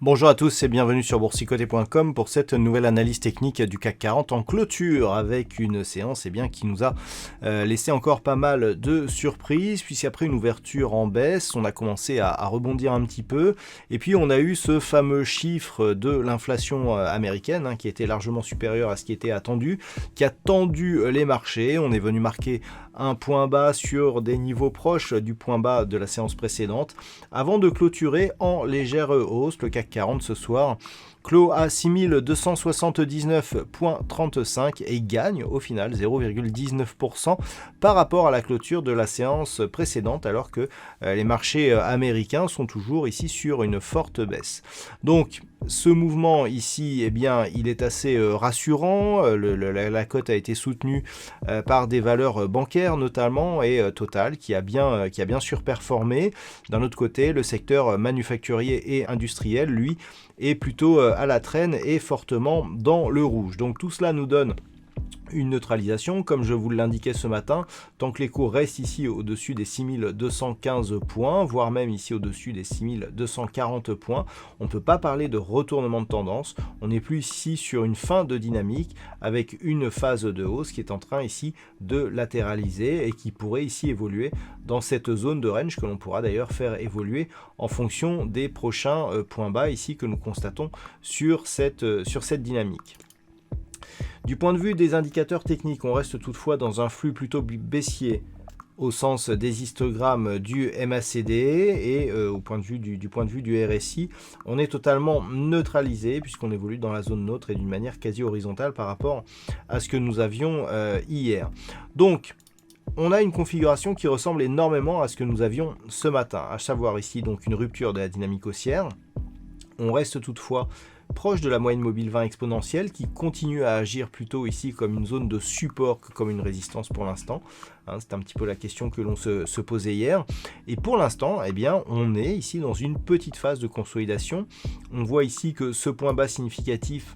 Bonjour à tous et bienvenue sur boursicoté.com pour cette nouvelle analyse technique du CAC 40 en clôture avec une séance qui nous a laissé encore pas mal de surprises puisqu'après une ouverture en baisse, on a commencé à rebondir un petit peu et puis on a eu ce fameux chiffre de l'inflation américaine qui était largement supérieur à ce qui était attendu, qui a tendu les marchés. On est venu marquer un point bas sur des niveaux proches du point bas de la séance précédente avant de clôturer en légère hausse. Le CAC 40 ce soir clôt à 6279,35 et gagne au final 0,19% par rapport à la clôture de la séance précédente, alors que les marchés américains sont toujours ici sur une forte baisse. Donc ce mouvement ici, il est assez rassurant. La cote a été soutenue par des valeurs bancaires notamment et Total qui a bien surperformé. D'un autre côté, le secteur manufacturier et industriel, lui, est plutôt à la traîne et fortement dans le rouge. Donc tout cela nous donne une neutralisation, comme je vous l'indiquais ce matin, tant que les cours restent ici au-dessus des 6215 points, voire même ici au-dessus des 6240 points, on ne peut pas parler de retournement de tendance, on n'est plus ici sur une fin de dynamique avec une phase de hausse qui est en train ici de latéraliser et qui pourrait ici évoluer dans cette zone de range que l'on pourra d'ailleurs faire évoluer en fonction des prochains points bas ici que nous constatons sur cette dynamique. Du point de vue des indicateurs techniques, on reste toutefois dans un flux plutôt baissier au sens des histogrammes du MACD et du point de vue du RSI, on est totalement neutralisé puisqu'on évolue dans la zone neutre et d'une manière quasi horizontale par rapport à ce que nous avions hier. Donc, on a une configuration qui ressemble énormément à ce que nous avions ce matin, à savoir ici donc une rupture de la dynamique haussière. On reste toutefois proche de la moyenne mobile 20 exponentielle qui continue à agir plutôt ici comme une zone de support que comme une résistance pour l'instant. C'est un petit peu la question que l'on se posait hier. Et pour l'instant, on est ici dans une petite phase de consolidation. On voit ici que ce point bas significatif,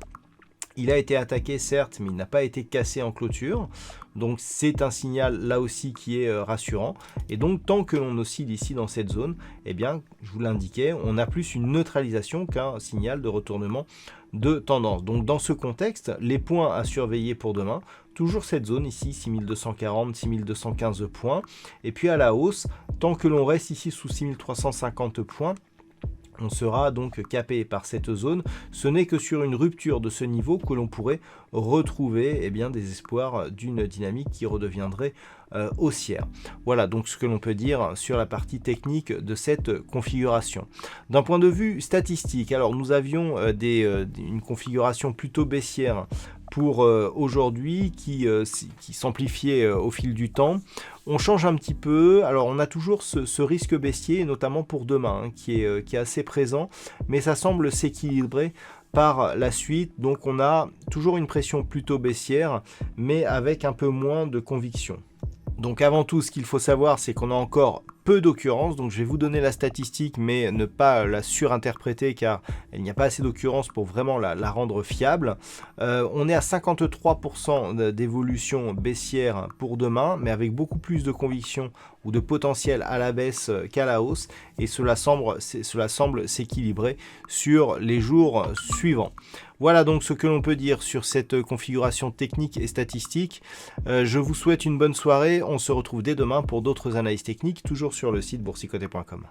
il a été attaqué certes, mais il n'a pas été cassé en clôture. Donc c'est un signal là aussi qui est rassurant. Et donc tant que l'on oscille ici dans cette zone, je vous l'indiquais, on a plus une neutralisation qu'un signal de retournement de tendance. Donc dans ce contexte, les points à surveiller pour demain, toujours cette zone ici, 6240, 6215 points. Et puis à la hausse, tant que l'on reste ici sous 6350 points, on sera donc capé par cette zone. Ce n'est que sur une rupture de ce niveau que l'on pourrait retrouver des espoirs d'une dynamique qui redeviendrait haussière. Voilà donc ce que l'on peut dire sur la partie technique de cette configuration. D'un point de vue statistique, alors nous avions une configuration plutôt baissière pour aujourd'hui qui s'amplifiait au fil du temps. On change un petit peu, alors on a toujours ce risque baissier, notamment pour demain, qui est assez présent, mais ça semble s'équilibrer par la suite. Donc on a toujours une pression plutôt baissière, mais avec un peu moins de conviction. Donc avant tout, ce qu'il faut savoir, c'est qu'on a encore peu d'occurrences, donc je vais vous donner la statistique, mais ne pas la surinterpréter car il n'y a pas assez d'occurrences pour vraiment la rendre fiable. On est à 53% d'évolution baissière pour demain, mais avec beaucoup plus de conviction ou de potentiel à la baisse qu'à la hausse, et cela semble s'équilibrer sur les jours suivants. Voilà donc ce que l'on peut dire sur cette configuration technique et statistique. Je vous souhaite une bonne soirée. On se retrouve dès demain pour d'autres analyses techniques, toujours sur le site boursicoté.com.